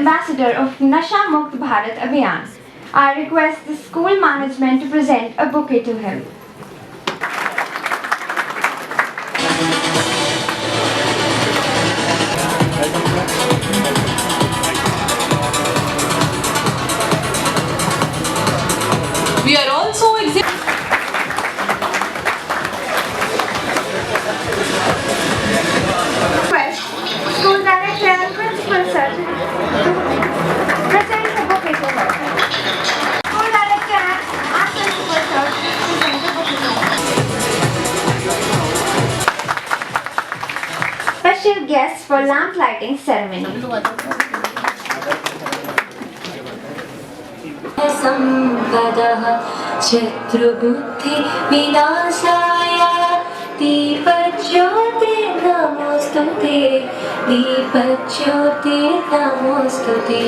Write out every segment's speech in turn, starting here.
ambassador of Nasha Mukt Bharat Abhiyan. I request the school management to present a bouquet to him. We are also Request school director and principal sir to present the bouquet to her. School director and principal sir to present the bouquet to her. Special guests for lamp lighting ceremony. संपदः शत्रुबुद्धि विनाशाय दीपज्योति नमोस्तुते दीपज्योति नमोस्तुते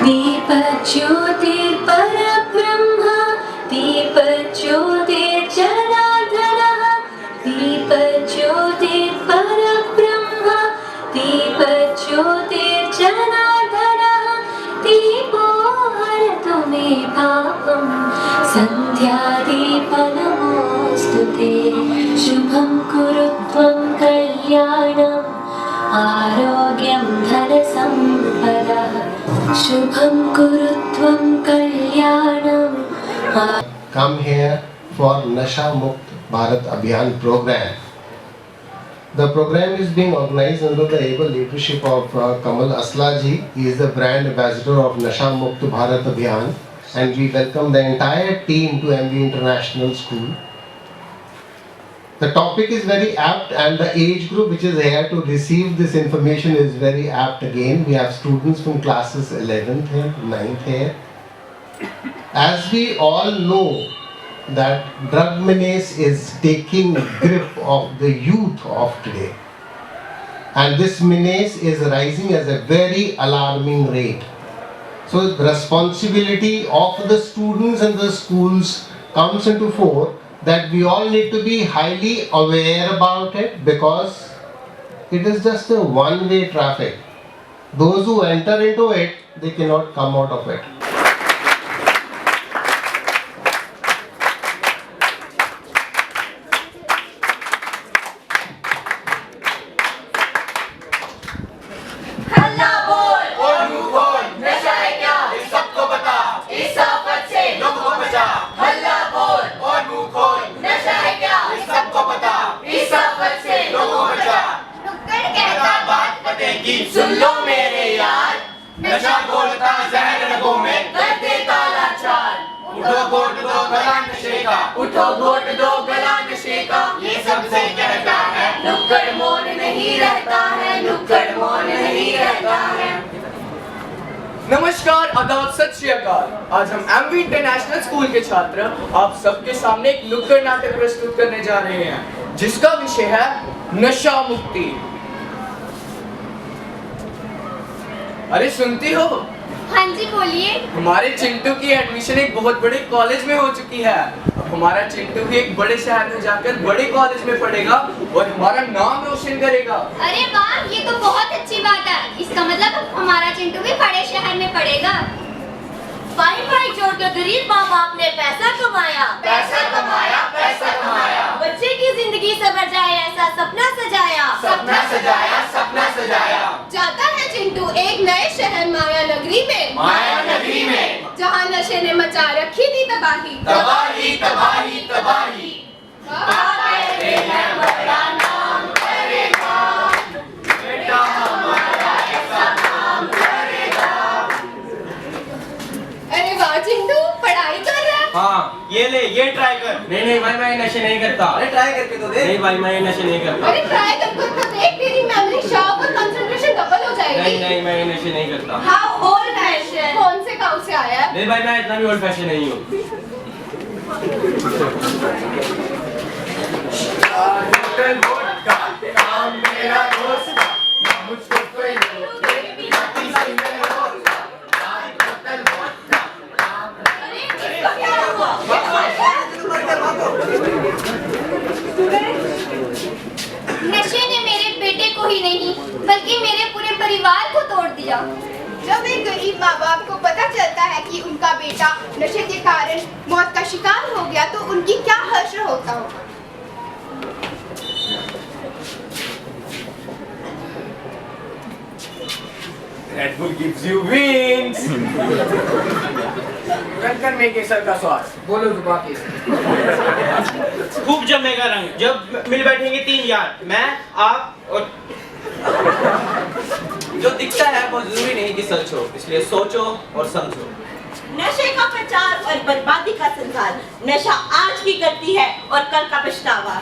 दीपज्योति परब्रह्म दीपज्योति जनार्दनः दीपज्योति परब्रह्म दीपज्योति जनार्दनः दीपो हरतु मे पापं सन्ध्यादीपनमोऽस्तुते शुभं कुरु त्वं कल्याणम् आरोग्यं धनसम्पदः शुभं कुरु त्वं कल्याणम् Come here for Nasha Mukt Bharat Abhiyan program. The program is being organized under the able leadership of Kamal Aslaji. He is the brand ambassador of Nasha Mukt Bharat Abhiyan, and we welcome the entire team to MV International School. The topic is very apt, and the age group which is here to receive this information is very apt again. We have students from classes 11th here, 9th here. As we all know that drug menace is taking grip of the youth of today, and this menace is rising at a very alarming rate. So the responsibility of the students and the schools comes into fore, that we all need to be highly aware about it, because it is just a one-way traffic. Those who enter into it, they cannot come out of it. सुन लो मेरे यार, नशा घोलता जहर रगों में कर देता लाचार। उठो घोट दो गला नशे का, उठो घोट दो गला नशे का, ये सबसे कहता है नुक्कड़ मौन नहीं रहता है, नुक्कड़ मौन नहीं रहता है। नमस्कार, आदाब, सत श्री अकाल। आज हम एमवी इंटरनेशनल स्कूल के छात्र आप सबके सामने एक नुक्कड़ नाटक प्रस्तुत करने जा रहे हैं, जिसका विषय है नशा मुक्ति। अरे सुनती हो? हाँ जी बोलिए। हमारे चिंटू की एडमिशन एक बहुत बड़े कॉलेज में हो चुकी है। अब हमारा चिंटू भी एक बड़े शहर में जाकर बड़े कॉलेज में पढ़ेगा और हमारा नाम रोशन करेगा। अरे वाह, ये तो बहुत अच्छी बात है। इसका मतलब हमारा चिंटू भी बड़े शहर में पढ़ेगा। भाई भाई जोड़ के गरीब माँ बाप ने पैसा कमाया, पैसा कमाया, पैसा कमाया, बच्चे की जिंदगी सवर जाए ऐसा सपना सजाया, सपना सजाया, सपना सजाया। जाता है चिंटू एक नए शहर माया नगरी में, माया नगरी में, जहाँ नशे ने मचा रखी थी तबाही, तबाही, तबाही, तबाही। कहते हैं बड़ा नाम करेगा, बेटा हमारा ऐसा नाम करेगा। अरे वाह चिंटू, पढ़ाई कर रहा है। हाँ, ये ले, ये ट्राई कर। नहीं भाई, मैं नशे नहीं करता। अरे ट्राई करके तो दे। नहीं भाई, मैं नशे नहीं करता। अरे ट्राई करके तो देख, तेरी मेमोरी शार्प और कंसंट्रेशन डबल हो जाएगी। नहीं, मैं नशे नहीं करता। हाउ ओल्ड फैशन, कौन से गांव से आया है? नहीं भाई, मैं इतना भी ओल्ड फैशन नहीं हूँ। मेरा दोस्त का, मुझको कोई नशे ने मेरे बेटे को ही नहीं बल्कि मेरे पूरे परिवार को तोड़ दिया। जब एक गरीब माँ बाप को पता चलता है कि उनका बेटा नशे के कारण मौत का शिकार हो गया तो उनकी क्या हश्र होता होगा। Red Bull gives you wings. Konkan में केसर का स्वाद, बोलो जुबा केसर। खूब जमेगा रंग जब मिल बैठेंगे तीन यार, मैं आप और जो दिखता है वो जरूरी नहीं कि सच हो, इसलिए सोचो और समझो। नशे का प्रचार और बर्बादी का संसार, नशा आज की करती है और कल का पछतावा।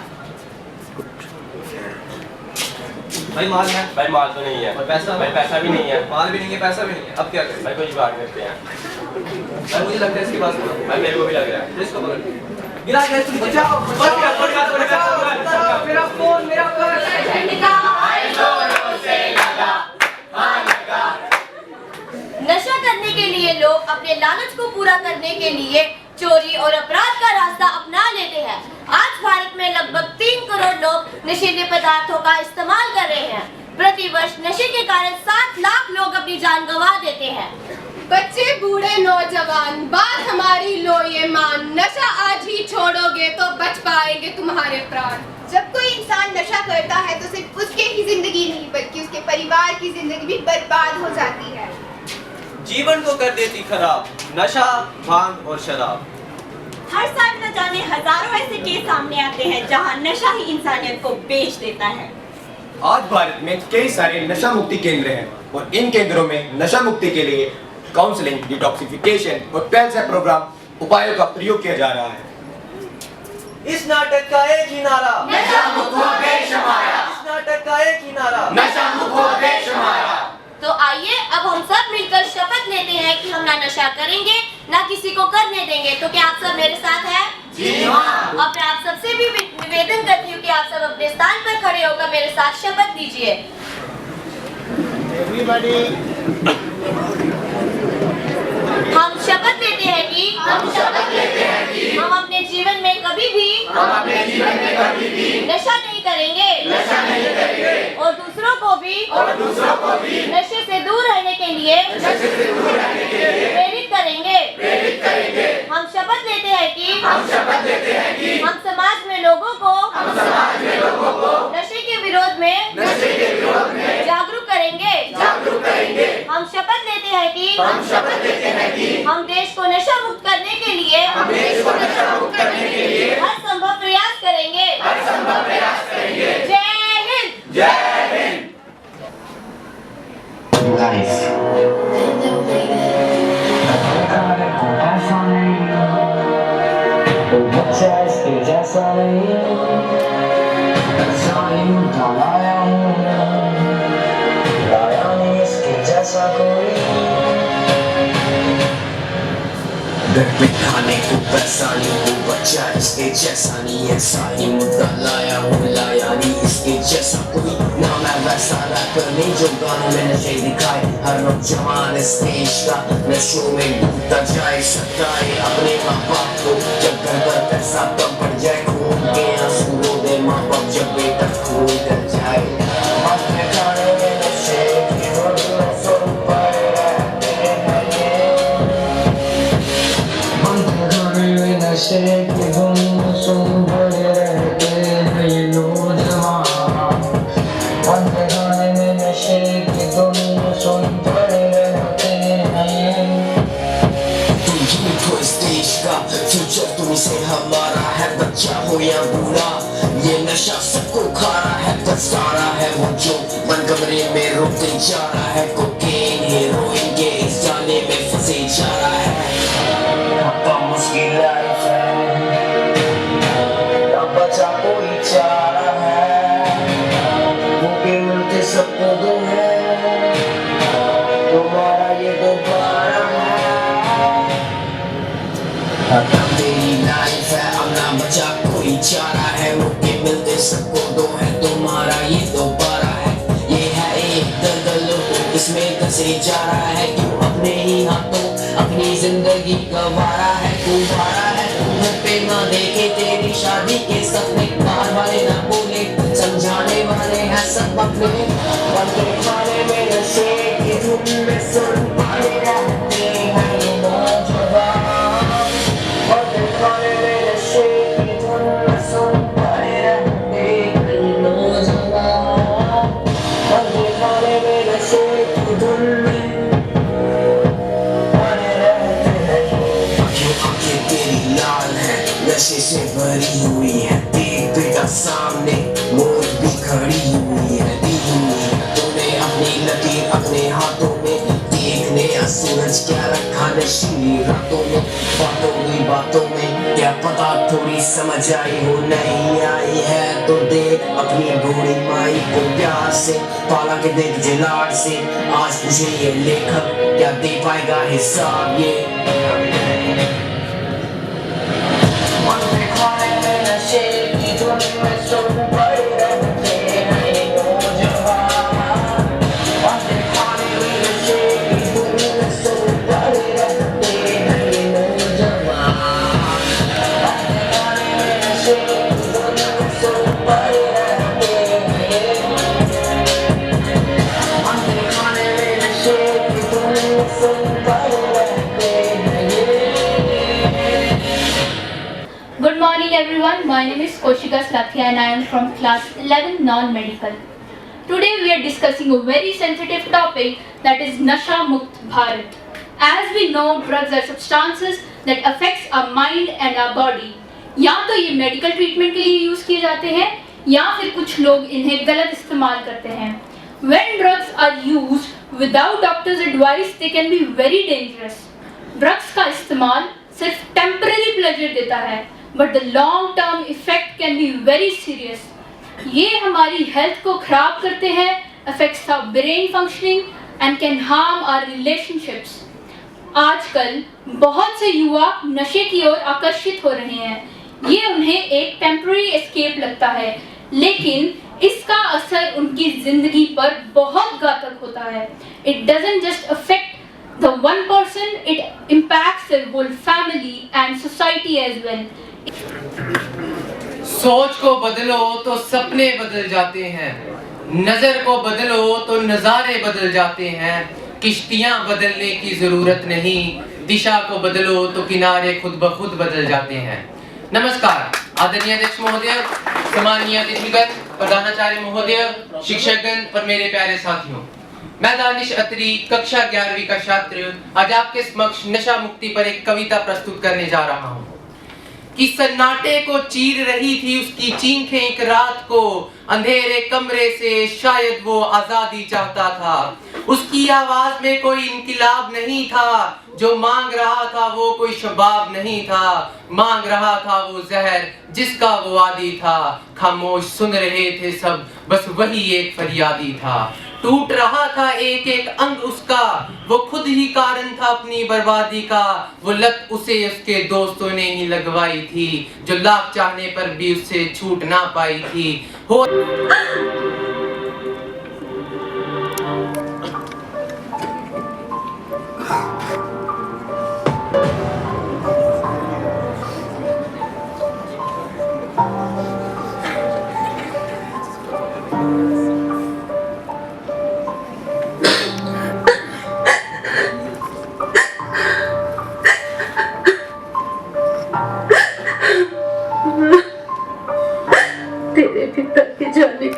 भाई माल है, भाई माल तो नहीं है, और पैसा, भाई पैसा भी नहीं है, माल भी नहीं है, पैसा भी नहीं है, अब क्या करें? भाई कोई जुगाड़ करते हैं। भाई मुझे लगता है इसकी बात सुनो। भाई मेरे को भी लग रहा है। इसको पकड़ गिरा गैस, बचाओ बचाओ, मेरा फोन, मेरा पर्स। नशा करने के लिए लोग अपने लालच को पूरा करने के लिए चोरी और अपराध का रास्ता अपना लेते हैं। आज भारत में लगभग 3 करोड़ लोग नशीले पदार्थों का इस्तेमाल कर रहे हैं। प्रतिवर्ष नशे के कारण 7 लाख लोग अपनी जान गंवा देते हैं। बच्चे बूढ़े नौजवान बात हमारी लो ये मान, नशा आज ही छोड़ोगे तो बच पाएंगे तुम्हारे प्राण। जब कोई इंसान नशा करता है तो सिर्फ उसके ही जिंदगी नहीं बल्कि उसके परिवार की जिंदगी भी बर्बाद हो जाती है। जीवन को कर देती खराब नशा, भांग और शराब। हर साल न जाने हजारों ऐसे केस सामने आते हैं जहां नशा ही इंसानियत को बेच देता है। आज भारत में कई सारे नशा मुक्ति केंद्र हैं और इन केंद्रों में नशा मुक्ति के लिए काउंसलिंग, डिटॉक्सिफिकेशन और 12 स्टेप प्रोग्राम उपायों का प्रयोग किया जा रहा है। इस नाटक का एक ही नारा, नशा मुक्त हो देश हमारा। इस नाटक का एक ही नारा, नशा मुक्त हो देश हमारा। तो आइए अब हम सब मिलकर शपथ लेते हैं कि हम ना नशा करेंगे ना किसी को करने देंगे। तो क्या आप सब मेरे साथ हैं? जी हाँ। अब मैं आप सबसे भी निवेदन करती हूँ कि आप सब अपने स्थान पर खड़े होकर मेरे साथ शपथ लीजिए। हम शपथ लेते हैं कि हम अपने जीवन में कभी भी नशा नहीं करेंगे और दूसरों को भी नशे से दूर रहने के लिए प्रेरित करेंगे। हम शपथ लेते हैं कि हम समाज में लोगों को नशे के विरोध में जागरूक करेंगे। हम शपथ लेते हैं कि हम देश को नशा मुक्त करने के लिए हर संभव प्रयास करेंगे। जय हिंद। घर पे खाने को पैसा नहीं, वो बच्चा इसके जैसा नहीं, ऐसा ही मुद्दा लाया नहीं इसके जैसा कोई। ना मैं वैसा रैपर नहीं जो गानों में नशे दिखाए, हर नौजवान इस देश का नशों में डूबता जाए। सताए अपने माँ बाप को जब घर पर पैसा कम पड़ जाए, खून के आंसू रो दे माँ बाप जब बेटा खून कर जाए। अपने खाने में नशे की नशे की धुन सुन पड़े रहते हैं ये नौजवान। बंद गाने में नशे की धुन सुन पड़े रहते हैं। तुम ही हो इस देश का फ्यूचर, तुम से हमारा है। बच्चा हो या बूढ़ा ये नशा सबको खा रहा है। फंसा रहा है वो जो बंद कमरे में रोते जा रहा है। कोकेन हीरोइन के इस जाले में फंसे जा रहा है। मुश्किल लाइफ है, अब बचा कोई चारा है। भूखे मिलते सबको दो है, तुम्हारा ये दोबारा है। अब तेरी लाइफ है, अब ना बचा कोई चारा है। भूखे मिलते सबको दो है, तुम्हारा ये दोबारा है। ये है एक दलदल इसमें धंसे जा रहा है। क्यों अपने ही हाथों अपनी जिंदगी गंवारा है। कुंवारा है घर पे ना देखे तेरी शादी के सपने। बाहर वाले ना बोले समझाने वाले हैं सब अपने। बंदे खाने में नशे की धुन में सुन पड़े रहते हैं ये नौजवान। मजे खाने में नशे की धुन में सुन पड़े रहते हैं ये नौजवान। मजे खाने में नशे की धुन में पड़े रहते हैं। आंखें तेरी लाल है, नशे से भरी हुई है, देख बेटा सामने मौत भी खड़ी हुई है, दी हुई है। तूने अपनी लकीर अपने हाथों में, देखने सूरज क्या रखा नशीली रातों में। बातों हुई बातों में क्या पता थोड़ी समझ आई हो नहीं आई है तो देख अपनी बूढ़ी माई को प्यार से पाला के देख जिलाड़ से। आज तुझे ये लेखक क्या दे पाएगा हिसाब ये। नशे की धुन में सुन पड़े रहते हैं ये नौजवान। मजे खाने में नशे की धुन में सुन पड़े रहते हैं ये नौजवान। मजे खाने में नशे की धुन में सुन पड़े रहते हैं। मजे खाने में नशे की धुन में सुन पड़े रहते हैं। Good morning everyone, my name is Koshika Slathia and I am from class 11 non-medical. Today we are discussing a very sensitive topic, that is Nasha Mukt Bharat. As we know, drugs are substances that affects our mind and our body. या तो ये medical treatment के लिए use किए जाते हैं या फिर कुछ लोग इन्हें गलत इस्तेमाल करते हैं. When drugs are used without doctor's advice, they can be very dangerous. Drugs का इस्तेमाल सिर्फ टेम्पररी प्लेजर देता है, but the long term effect can be very serious. ये हमारी हेल्थ को खराब करते हैं, affects our brain functioning and can harm our relationships. आजकल बहुत से युवा नशे की ओर आकर्षित हो रहे हैं. ये उन्हें एक टेम्पररी एस्केप लगता है, लेकिन इसका असर उनकी जिंदगी पर बहुत घातक होता है. It doesn't just affect the one person, it impacts their whole family and society as well. सोच को बदलो तो सपने बदल जाते हैं, नजर को बदलो तो नजारे बदल जाते हैं. किश्तियां बदलने की जरूरत नहीं, दिशा को बदलो तो किनारे खुद ब खुद बदल जाते हैं. नमस्कार आदरणीय अध्यक्ष महोदय, सम्मानीय अतिथिगण, प्रधानाचार्य महोदय, शिक्षकगण और मेरे प्यारे साथियों. मैं दानिश अत्री कक्षा 11वीं का छात्र आज आपके समक्ष नशा मुक्ति पर एक कविता प्रस्तुत करने जा रहा हूँ. कि सन्नाटे को चीर रही थी उसकी चीखें एक रात को, अंधेरे कमरे से शायद वो आजादी चाहता था. उसकी आवाज में कोई इनकिलाब नहीं था, जो मांग रहा था वो कोई शबाब नहीं था. मांग रहा था वो जहर जिसका वो आदी था. खामोश सुन रहे थे सब, बस वही एक फरियादी था. टूट रहा था एक एक अंग उसका, वो खुद ही कारण था अपनी बर्बादी का. वो लत उसे उसके दोस्तों ने ही लगवाई थी, जो लाख चाहने पर भी उससे छूट ना पाई थी. हो तेरे पिता के जाने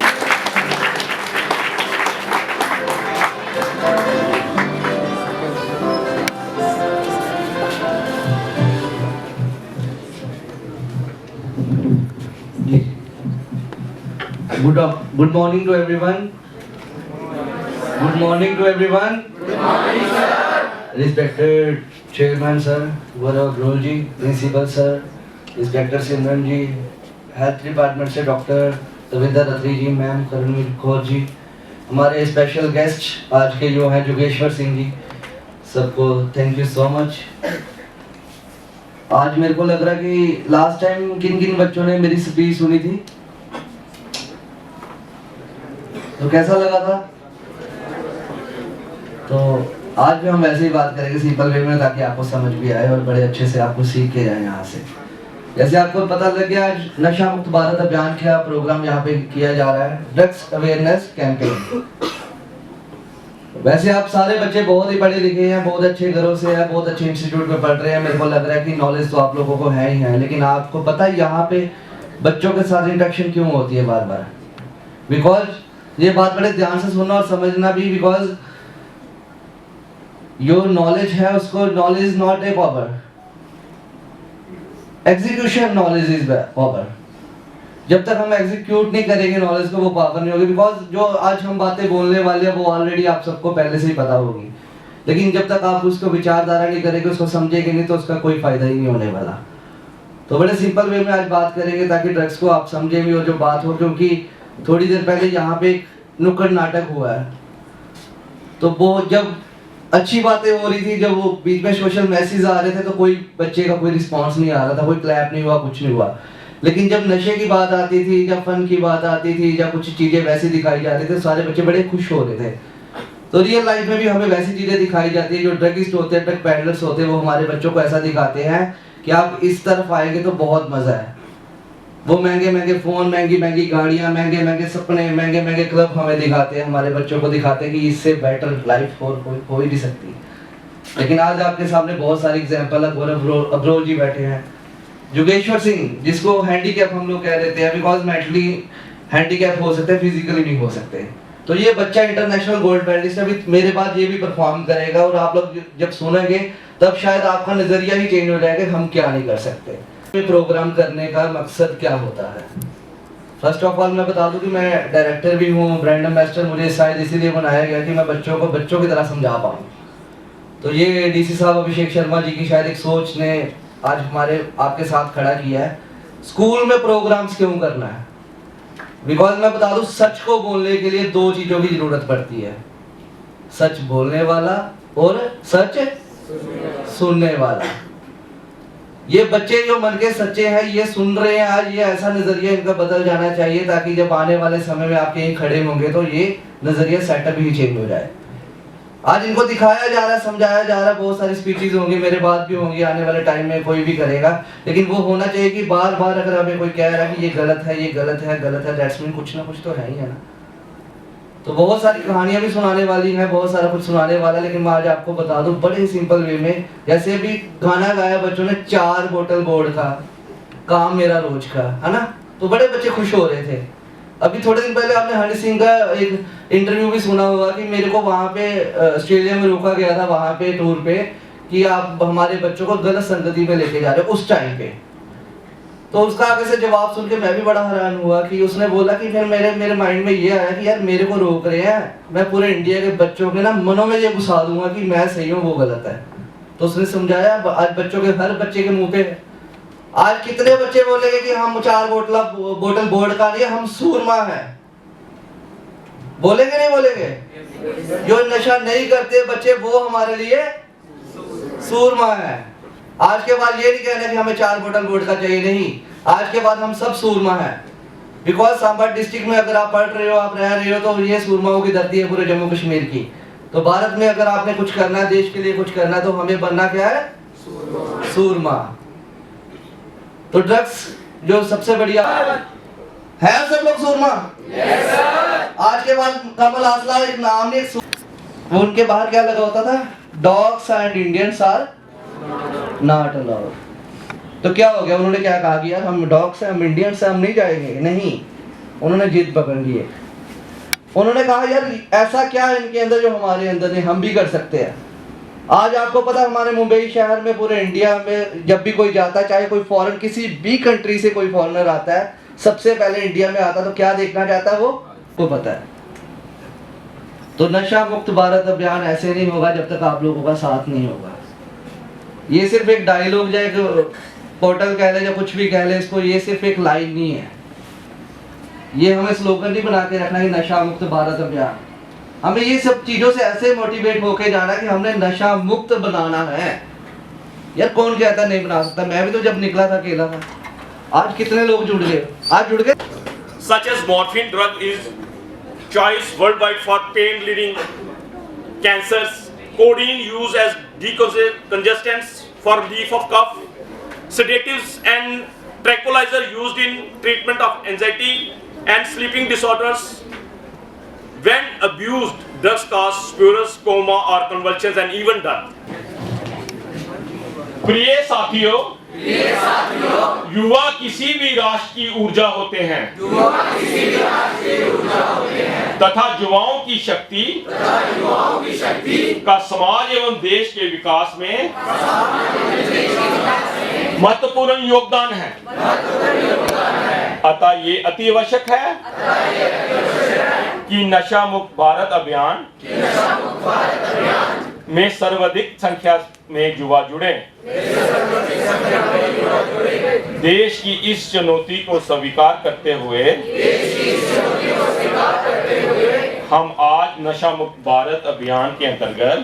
Good morning to everyone. Good morning to everyone. Good morning, sir. Respected Chairman sir, Gaurav Grol ji, Principal sir, Inspector Simran ji, Health Department से डॉक्टर रविंदर अत्री जी, मैम करणवीर कौर जी, हमारे स्पेशल गेस्ट आज के जो हैं जोगेश्वर सिंह जी, सबको थैंक यू सो मच. आज मेरे को लग रहा है कि लास्ट टाइम किन किन बच्चों ने मेरी स्पीच सुनी थी, तो कैसा लगा था? तो आज भी हम वैसे ही बात करेंगे सिंपल वे में, ताकि आपको समझ भी आए और बड़े अच्छे से आपको सीख के जाए यहाँ से. जैसे आपको पता लग गया, आज नशा मुक्त भारत अभियान का प्रोग्राम यहाँ पे किया जा रहा है, ड्रग्स अवेयरनेस कैंपेन. वैसे आप सारे बच्चे बहुत ही पढ़े लिखे हैं, बहुत अच्छे घरों से हैं, बहुत अच्छे इंस्टीट्यूट में पढ़ रहे हैं। मेरे को लग रहा है कि नॉलेज तो आप लोगों को है ही है, लेकिन आपको पता है यहाँ पे बच्चों के साथ इंटरेक्शन क्यों होती है बार बार? बिकॉज ये बात बड़े ध्यान से सुनना और समझना भी, बिकॉज योर नॉलेज है उसको, knowledge is not a power, execution knowledge is power. जब तक हम एग्जीक्यूट नहीं करेंगे नॉलेज को, वो पावर नहीं होगी। बिकॉज जो आज हम बातें बोलने वाले हैं वो ऑलरेडी आप सबको पहले से ही पता होगी, लेकिन जब तक आप उसको विचारधारा नहीं करेंगे, उसको समझेंगे नहीं, तो उसका कोई फायदा ही नहीं होने वाला। तो बड़े सिंपल वे में आज बात करेंगे ताकि ड्रग्स को आप समझे भी और जो बात हो, क्योंकि थोड़ी देर पहले यहाँ पे एक नुक्कड़ नाटक हुआ है, तो वो जब अच्छी बातें हो रही थी, जब वो बीच में सोशल मैसेज आ रहे थे, तो कोई बच्चे का कोई रिस्पांस नहीं आ रहा था, कोई क्लैप नहीं हुआ, कुछ नहीं हुआ। लेकिन जब नशे की बात आती थी, जब फन की बात आती थी, जब कुछ चीजें वैसी दिखाई जाती थी, सारे बच्चे बड़े खुश हो रहे थे। तो रियल लाइफ में भी हमें वैसी चीजें दिखाई जाती है, जो ड्रगिस्ट होते हैं, ड्रग पैडलर्स होते हैं, वो हमारे बच्चों को ऐसा दिखाते हैं कि आप इस तरफ आएंगे तो बहुत मजा है। वो महंगे महंगे फोन, महंगी महंगी गाड़ियां, महंगे महंगे सपने, महंगे महंगे क्लब हमें दिखाते हैं, हमारे बच्चों को दिखाते हैं कि इससे बेटर लाइफ और हो ही नहीं सकती। लेकिन आज आपके सामने बहुत सारी एग्जांपल है। गौरव अब्रोल जी बैठे हैं, योगेश्वर सिंह जिसको हैंडीकैप हम लोग कह देते हैं, बिकॉज मेंटली हैंडीकैप हो सकते हैं, फिजिकली नहीं हो सकते। तो ये बच्चा इंटरनेशनल गोल्ड मेडलिस्ट अभी मेरे बाद ये भी परफॉर्म करेगा, और आप लोग जब सुनेंगे तब शायद आपका नजरिया ही चेंज हो जाएगा हम क्या नहीं कर सकते। प्रोग्राम करने का मकसद क्या होता है? फर्स्ट ऑफ ऑल मैं बता दूं कि मैं डायरेक्टर भी हूँ, ब्रांड एम्बेसडर मुझे शायद इसीलिए बनाया गया कि मैं बच्चों को बच्चों की तरह समझा पाऊँ। तो ये डीसी साहब अभिषेक शर्मा जी की शायद एक सोच ने आज हमारे आपके साथ खड़ा किया है। स्कूल में प्रोग्राम्स क्यों करना है? बिकॉज मैं बता दूं, सच को बोलने के लिए दो चीजों की जरूरत पड़ती है, सच बोलने वाला और सच सुनने वाला। ये बच्चे जो मन के सच्चे हैं, ये सुन रहे हैं आज, ये ऐसा नजरिया इनका बदल जाना चाहिए ताकि जब आने वाले समय में आप यहीं खड़े होंगे तो ये नजरिया सेटअप ही चेंज हो जाए। आज इनको दिखाया जा रहा है, समझाया जा रहा है, बहुत सारी स्पीचेस होंगी, मेरे बाद भी होंगी, आने वाले टाइम में कोई भी करेगा, लेकिन वो होना चाहिए कि बार बार अगर हमें कोई कह रहा है कि ये गलत है, ये गलत है, गलत है, दैट्स मीन कुछ ना कुछ तो है ही है ना। तो बहुत सारी कहानियां भी सुनाने वाली हैं, बहुत सारा कुछ सुनाने वाला, लेकिन मैं आज आपको बता दूं बड़े सिंपल वे में। जैसे अभी गाना गाया बच्चों ने 4 बोतल बोर्ड का, काम मेरा रोज का, है ना, तो बड़े बच्चे खुश हो रहे थे। अभी थोड़े दिन पहले आपने हनी सिंह का एक इंटरव्यू भी सुना होगा कि मेरे को वहाँ पे ऑस्ट्रेलिया में रोका गया था, वहाँ पे टूर पे, कि आप हमारे बच्चों को गलत संगति में लेके जा रहे हो उस टाइम पे। तो उसका आगे से जवाब सुन के मैं भी बड़ा हैरान हुआ कि उसने बोला कि फिर मेरे माइंड में ये आया कि यार मेरे को रोक रहे हैं, मैं पूरे इंडिया के बच्चों के ना मनों में ये घुसा दूंगा कि मैं सही हूँ, वो गलत है। तो उसने समझाया। आज बच्चों के, हर बच्चे के मुंह पे आज कितने बच्चे बोलेंगे कि हम 4 बोतल बोर्ड का नहीं, हम सूरमा है, बोलेंगे नहीं बोलेंगे? जो नशा नहीं करते बच्चे वो हमारे लिए सूरमा है। आज के बाद ये नहीं कहना कि हमें 4 बोतल बोर्ड का चाहिए, नहीं, आज के बाद हम सब सूरमा है। बिकॉज सांबा डिस्ट्रिक्ट में अगर आप पढ़ रहे हो, आप रह रहे हो, तो ये सूरमाओं की धरती है पूरे जम्मू कश्मीर की। तो भारत में अगर आपने कुछ करना है, देश के लिए कुछ करना है, तो हमें बनना क्या है? सूरमा। तो ड्रग्स जो सबसे बढ़िया है, सब लोग सूरमा। yes, आज के बाद कमल हासला एक नाम नहीं, वो उनके बाहर क्या लगा होता था? Dogs and Indians are not allowed. तो क्या हो गया? उन्होंने क्या कहा कि यार हम डॉग्स हैं, हम इंडियंस हैं, हम नहीं जाएंगे। नहीं, उन्होंने जिद पकड़ ली है। उन्होंने कहा यार ऐसा क्या है इनके अंदर जो हमारे अंदर नहीं, हम भी कर सकते हैं। आज आपको पता है हमारे मुंबई शहर में, पूरे इंडिया में जब भी कोई जाता है, चाहे कोई फॉरेन, किसी भी कंट्री से कोई फॉरेनर आता है, सबसे पहले इंडिया में आता तो क्या देखना चाहता है? वो पता है। तो नशा मुक्त भारत अभियान ऐसे नहीं होगा जब तक आप लोगों का साथ नहीं होगा। ये सिर्फ एक डायलॉग या एक पोर्टल कह ले या कुछ भी कह ले इसको, ये सिर्फ एक लाइन नहीं है। ये हमें स्लोगन नहीं बना के रखना कि नशा मुक्त भारत अभियान। हमें ये सब चीजों से ऐसे मोटिवेट होके जाना कि हमने नशा मुक्त बनाना है। यार कौन कहता नहीं बना सकता? मैं भी तो जब निकला था अकेला था। आज कितने लोग जुड़ गए? आज जुड़ गए। Such as morphine drug is choice worldwide for pain relieving cancers. Codeine used as decongestants for relief of cough. Sedatives and tranquilizer used in treatment of anxiety and sleeping disorders. When abused, drugs cause spurious coma or convulsions and even death. प्रिय साथियों, युवा किसी भी राष्ट्र की ऊर्जा होते हैं तथा युवाओं की शक्ति का समाज एवं देश के विकास में महत्वपूर्ण योगदान है। अतः ये अति आवश्यक है कि नशा मुक्त भारत अभियान में सर्वाधिक संख्या में युवा जुड़े। देश की इस चुनौती को स्वीकार करते हुए हम आज नशा मुक्त भारत अभियान के अंतर्गत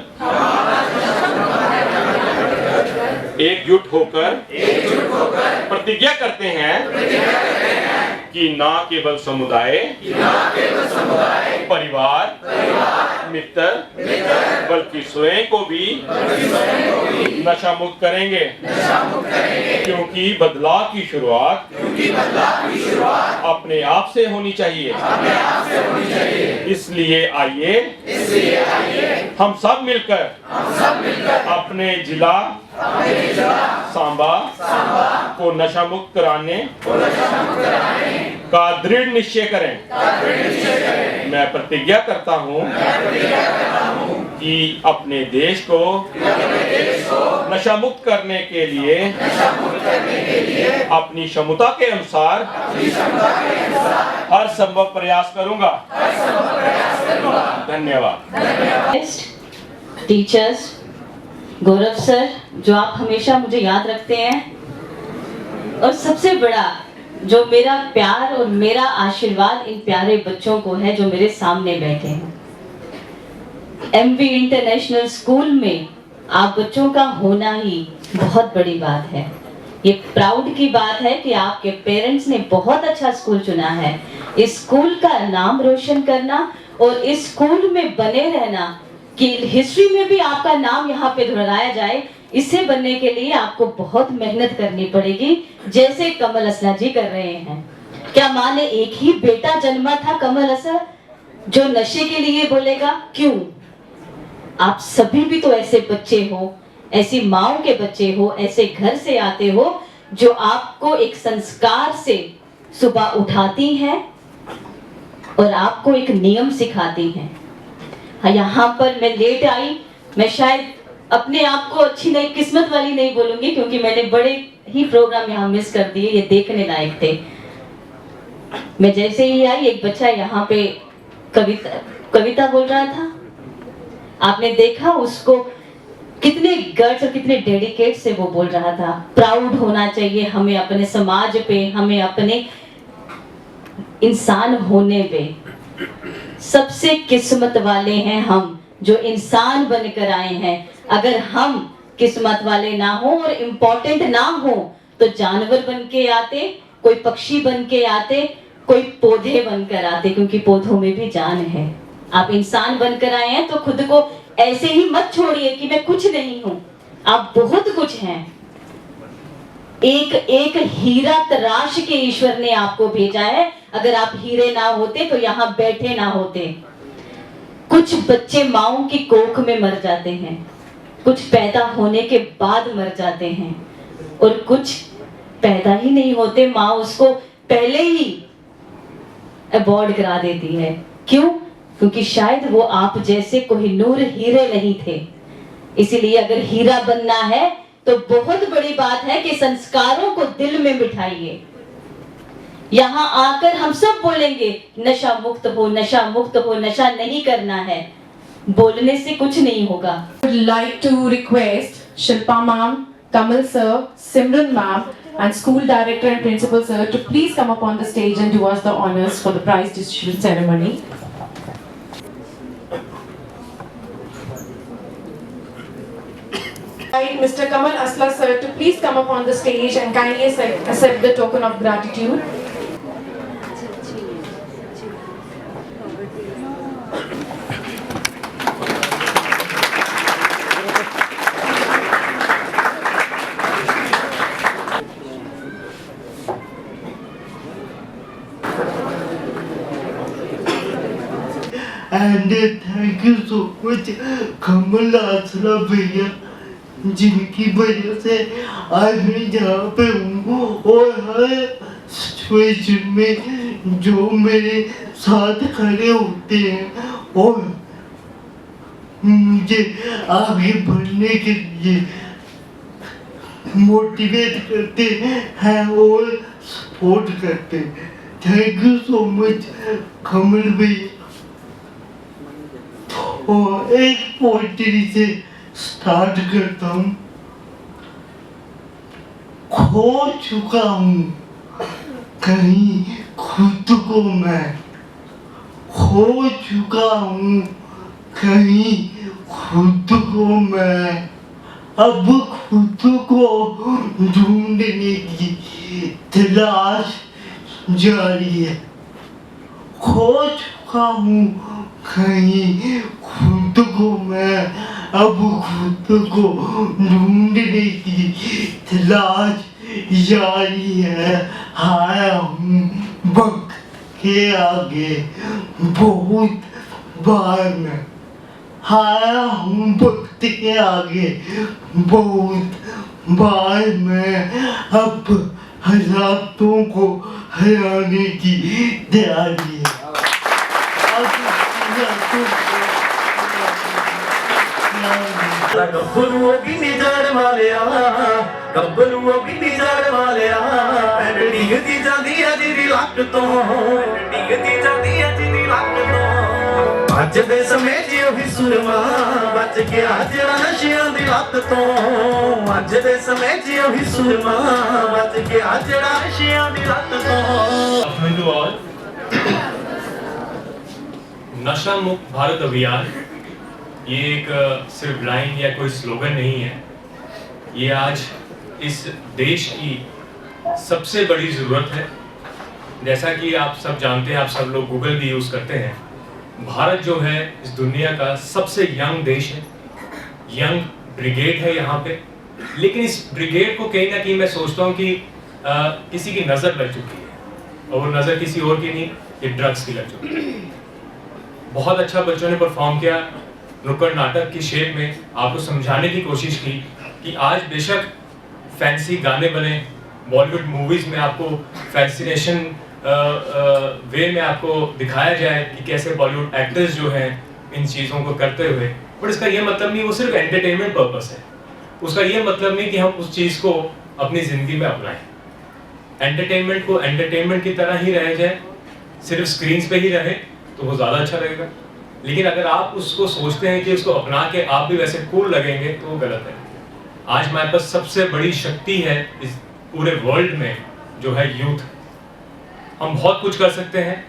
एकजुट होकर प्रतिज्ञा करते हैं कि ना केवल समुदाय, परिवार, मित्र, बल्कि स्वयं को भी नशा मुक्त करेंगे, क्योंकि बदलाव की शुरुआत अपने आप से होनी चाहिए। इसलिए आइए हम सब मिलकर अपने जिला सांबा को नशा मुक्त कराने का दृढ़ निश्चय करें। मैं प्रतिज्ञा करता हूं कि अपने देश को नशा मुक्त करने के लिए अपनी क्षमता के अनुसार हर संभव प्रयास करूंगा। धन्यवाद। टीचर्स, गौरव सर, जो आप हमेशा मुझे याद रखते हैं, और सबसे बड़ा जो मेरा प्यार और मेरा आशीर्वाद इन प्यारे बच्चों को है जो मेरे सामने बैठे हैं। एमवी इंटरनेशनल स्कूल में आप बच्चों का होना ही बहुत बड़ी बात है। ये प्राउड की बात है कि आपके पेरेंट्स ने बहुत अच्छा स्कूल चुना है। इस स्कूल का नाम रोशन करना और इस स्कूल में बने रहना कि हिस्ट्री में भी आपका नाम यहाँ पे दोहराया जाए, इससे बनने के लिए आपको बहुत मेहनत करनी पड़ेगी, जैसे कमल असला जी कर रहे हैं। क्या माँ ने एक ही बेटा जन्मा था कमल असला जो नशे के लिए बोलेगा? क्यों? आप सभी भी तो ऐसे बच्चे हो, ऐसी माओ के बच्चे हो, ऐसे घर से आते हो जो आपको एक संस्कार से सुबह उठाती हैं और आपको एक नियम सिखाती हैं। यहाँ पर मैं लेट आई, मैं शायद अपने आप को अच्छी नहीं, किस्मत वाली नहीं बोलूंगी, क्योंकि मैंने बड़े ही प्रोग्राम यहाँ मिस कर दिए, ये देखने लायक थे। मैं जैसे ही आई, एक बच्चा यहाँ पे कविता बोल रहा था। आपने देखा उसको कितने गट्स और कितने डेडिकेट से वो बोल रहा था। प्राउड होना चाहिए हमें अपने समाज पे, हमें अपने इंसान होने पे। सबसे किस्मत वाले हैं हम जो इंसान बनकर आए हैं। अगर हम किस्मत वाले ना हो और इम्पोर्टेंट ना हो तो जानवर बन के आते, कोई पक्षी बन के आते, कोई पौधे बनकर आते, क्योंकि पौधों में भी जान है। आप इंसान बनकर आए हैं तो खुद को ऐसे ही मत छोड़िए कि मैं कुछ नहीं हूं। आप बहुत कुछ हैं। एक एक हीरा तराश के ईश्वर ने आपको भेजा है। अगर आप हीरे ना होते तो यहाँ बैठे ना होते। कुछ बच्चे माओ की कोख में मर जाते हैं, कुछ पैदा होने के बाद मर जाते हैं, और कुछ पैदा ही नहीं होते, माँ उसको पहले ही अबॉर्ड करा देती है। क्यों? क्योंकि शायद वो आप जैसे कोहिनूर हीरे नहीं थे। इसीलिए अगर हीरा बनना है तो बहुत बड़ी बात है कि संस्कारों को दिल में बिठाइए। यहाँ आकर हम सब बोलेंगे नशा मुक्त हो, नशा मुक्त हो, नशा नहीं करना है। बोलने से कुछ नहीं होगा। I would like to request Shilpa ma'am, Kamal sir, Simran ma'am and school director and principal sir to please come up on the stage and do us the honors for the prize distribution ceremony. Mr. Kamal Asla sir to please come up on the stage and kindly accept the token of gratitude. and thank you so much कमल आसरा भैया, जिनकी वजह से आज मैं यहाँ पे हूँ और हर सिचुएशन में जो मेरे साथ खड़े होते हैं और मुझे आगे बढ़ने के लिए मोटिवेट करते हैं और सपोर्ट करते हैं। थैंक यू सो मच कमल भैया। और एक पोइट्री से स्टार्ट करता हूँ। खो चुका हूँ कहीं खुद को मैं, खो चुका हूँ कहीं खुद को मैं, अब खुद को ढूंढने की तलाश जारी है। खो चुका हूँ कहीं खुद को मैं, अब खुद को ढूंढने की तलाश जारी है। आया हूँ वक्त के आगे बहुत बार मैं, आया हूँ वक्त के आगे बहुत बार मैं, अब हालातों को हराने की तैयारी है। गब्बरुओं की निजाड़ वालिया, गब्बरुओं की निजाड़ वालिया, डिगदी जाती है जिदी लक तो, डिगदी जाती है जिदी लक तो। अज दे समय च ओही सुरमा बच गया जेड़ा नशियां दी लत तो, अज दे समय च ओही सुरमा बच गया जेड़ा नशियां दी लत तो। नशा मुक्त भारत अभियान ये एक सिर्फ लाइन या कोई स्लोगन नहीं है, ये आज इस देश की सबसे बड़ी ज़रूरत है। जैसा कि आप सब जानते हैं, आप सब लोग गूगल भी यूज़ करते हैं, भारत जो है इस दुनिया का सबसे यंग देश है, यंग ब्रिगेड है यहाँ पे। लेकिन इस ब्रिगेड को कहीं ना कहीं मैं सोचता हूँ कि किसी की नज़र लग चुकी है, और वो नज़र किसी और की नहीं, ये ड्रग्स की लग चुकी है। बहुत अच्छा बच्चों ने परफॉर्म किया, नुक्कड़ नाटक की शेप में आपको समझाने की कोशिश की कि आज बेशक फैंसी गाने बने, बॉलीवुड मूवीज़ में आपको फैसिनेशन वे में आपको दिखाया जाए कि कैसे बॉलीवुड एक्टर्स जो हैं इन चीज़ों को करते हुए, बट इसका ये मतलब नहीं वो सिर्फ एंटरटेनमेंट पर्पस है, उसका ये मतलब नहीं कि हम उस चीज़ को अपनी ज़िंदगी में अपनाएं। एंटरटेनमेंट को एंटरटेनमेंट की तरह ही रह जाए, सिर्फ स्क्रीन्स पे ही रहे तो वो ज़्यादा अच्छा रहेगा। लेकिन अगर आप उसको सोचते हैं कि उसको अपना के आप भी वैसे कूल लगेंगे तो वो गलत है। आज हमारे पास सबसे बड़ी शक्ति है इस पूरे वर्ल्ड में जो है यूथ। हम बहुत कुछ कर सकते हैं,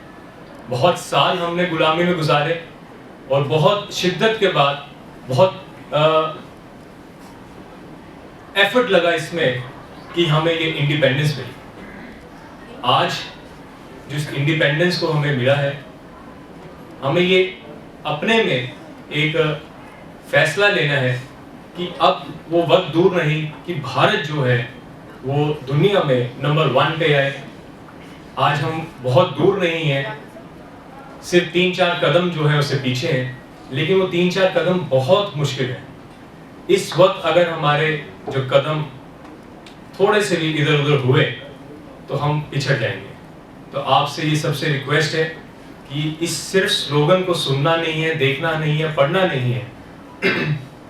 बहुत साल हमने गुलामी में गुजारे और बहुत शिद्दत के बाद बहुत एफर्ट लगा इसमें कि हमें ये इंडिपेंडेंस मिली। आज जिस इंडिपेंडेंस को हमें मिला है, हमें ये अपने में एक फैसला लेना है कि अब वो वक्त दूर नहीं कि भारत जो है वो दुनिया में नंबर 1 पे आए। आज हम बहुत दूर नहीं हैं, सिर्फ 3-4 कदम जो है उससे पीछे हैं, लेकिन वो 3-4 कदम बहुत मुश्किल है। इस वक्त अगर हमारे जो कदम थोड़े से भी इधर उधर हुए तो हम पिछड़ जाएंगे। तो आपसे ये सबसे रिक्वेस्ट है कि इस सिर्फ स्लोगन को सुनना नहीं है, देखना नहीं है, पढ़ना नहीं है,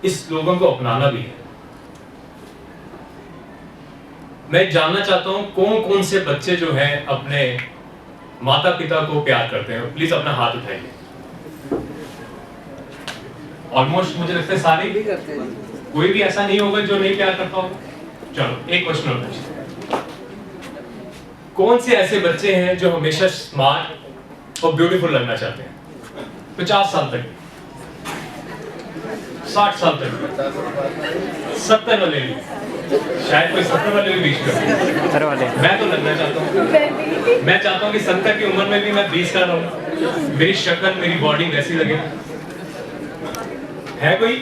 इस स्लोगन को अपनाना भी है। मैं जानना चाहता हूं कौन कौन से बच्चे जो हैं अपने माता पिता को प्यार करते हैं, प्लीज अपना हाथ उठाइए। ऑलमोस्ट मुझे लगता है सारे भी करते हैं, कोई भी ऐसा नहीं होगा जो नहीं प्यार करता होगा। चलो एक क्वेश्चन और पूछते हैं, कौन से ऐसे बच्चे हैं जो हमेशा स्मार्ट और ब्यूटीफुल लगना चाहते हैं? 50 साल तक, 60 साल तक, 70 वाले भी, शायद कोई 70 वाले भी बीच में। मैं तो लगना चाहता हूँ, मैं चाहता हूँ कि 70 की उम्र में भी मैं 20 का रहूं, मेरी शक्ल मेरी बॉडी वैसी लगे। है कोई?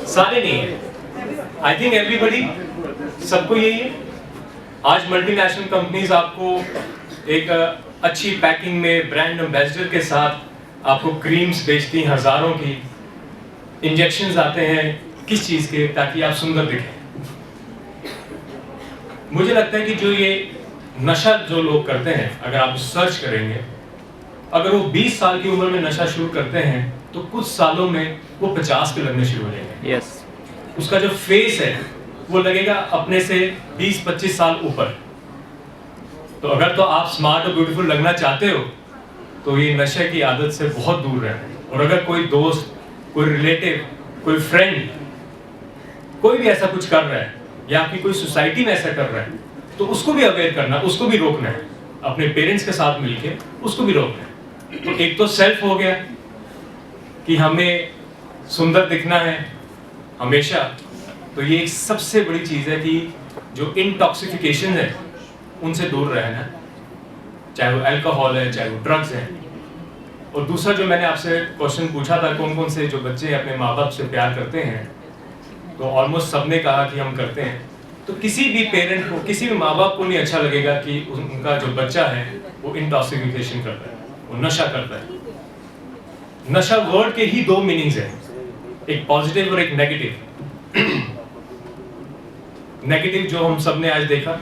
सारे नहीं है। आई थिंक एवरीबडी, सबको यही है। आज मल्टीनेशनल कंपनीज आपको एक अच्छी पैकिंग में ब्रांड एम्बेसडर के साथ आपको क्रीम्स बेचती हैं हजारों की, इंजेक्शंस आते हैं किस चीज के, ताकि आप सुंदर दिखें। मुझे लगता है कि जो ये नशा जो लोग करते हैं, अगर आप सर्च करेंगे, अगर वो 20 साल की उम्र में नशा शुरू करते हैं तो कुछ सालों में वो 50 के लगने शुरू हो जाएंगे। यस। उसका जो फेस है वो लगेगा अपने से 20-25 साल ऊपर। तो अगर तो आप स्मार्ट और ब्यूटीफुल लगना चाहते हो तो ये नशे की आदत से बहुत दूर रहना। और अगर कोई दोस्त, कोई रिलेटिव, कोई फ्रेंड, कोई भी ऐसा कुछ कर रहा है या आपकी कोई सोसाइटी में ऐसा कर रहा है तो उसको भी अवेयर करना, उसको भी रोकना है, अपने पेरेंट्स के साथ मिलके उसको भी रोकना है। तो एक तो सेल्फ हो गया कि हमें सुंदर दिखना है हमेशा, तो ये एक सबसे बड़ी चीज़ है कि जो इंटॉक्सिफिकेशन है उनसे दूर रहना, चाहे वो अल्कोहल है, चाहे वो ड्रग्स है। और दूसरा जो मैंने आपसे क्वेश्चन पूछा था, कौन कौन से जो बच्चे अपने माँ बाप से प्यार करते हैं, तो ऑलमोस्ट सबने कहा कि हम करते हैं। तो किसी भी पेरेंट को, किसी भी माँ बाप को नहीं अच्छा लगेगा कि उनका जो बच्चा है वो इंटॉक्सिफिकेशन करता है, वो नशा करता है। नशा वर्ड के ही 2 मीनिंग्स हैं, एक पॉजिटिव और एक नेगेटिव। नेगेटिव जो हम सबने आज देखा,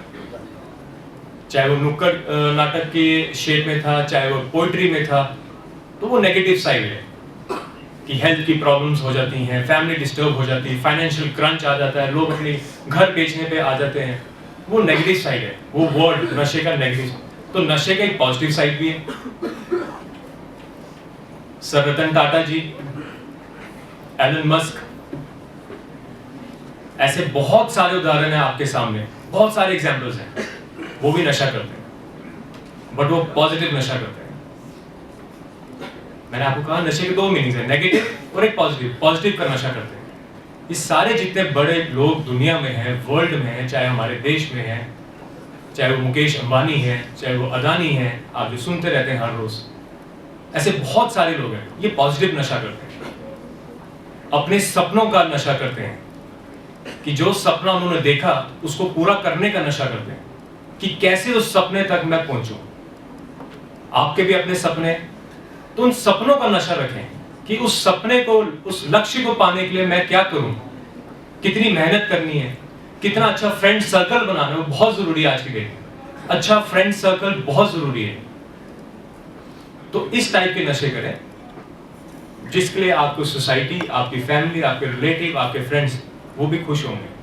चाहे वो नुक्कड़ नाटक के शेप में था, चाहे वो पोइट्री में था, तो वो नेगेटिव साइड है कि हेल्थ की प्रॉब्लम्स हो जाती हैं, फैमिली डिस्टर्ब हो जाती है, फाइनेंशियल क्रंच आ जाता है, लोग अपने घर बेचने पे आ जाते हैं, वो नेगेटिव साइड है, वो वर्ड नशे का नेगेटिव। तो नशे का एक पॉजिटिव साइड भी है। सर रतन टाटा जी, एलन मस्क, ऐसे बहुत सारे उदाहरण हैं आपके सामने, बहुत सारे एग्जांपल्स हैं। वो भी नशा करते हैं, बट वो पॉजिटिव नशा करते हैं। मैंने आपको कहा नशे के 2 मीनिंग्स हैं, नेगेटिव और एक पॉजिटिव। पॉजिटिव का नशा करते हैं। ये सारे जितने बड़े लोग दुनिया में हैं, वर्ल्ड में हैं, चाहे हमारे देश में हैं, चाहे वो मुकेश अंबानी है, चाहे वो अदानी है, आप जो सुनते रहते हैं हर रोज, ऐसे बहुत सारे लोग हैं, ये पॉजिटिव नशा करते हैं। अपने सपनों का नशा करते हैं कि जो सपना उन्होंने देखा उसको पूरा करने का नशा करते हैं कि कैसे उस सपने तक मैं पहुंचूं। आपके भी अपने सपने, तो उन सपनों का नशा रखें कि उस सपने को, उस लक्ष्य को पाने के लिए मैं क्या करूं, कितनी मेहनत करनी है, कितना अच्छा फ्रेंड सर्कल बनाना है, बहुत जरूरी है आज की डेट में। अच्छा फ्रेंड सर्कल बहुत जरूरी है। तो इस टाइप के नशे करें जिसके लिए आपको सोसाइटी, आपकी फैमिली, आपके रिलेटिव, आपके फ्रेंड्स, वो भी खुश होंगे।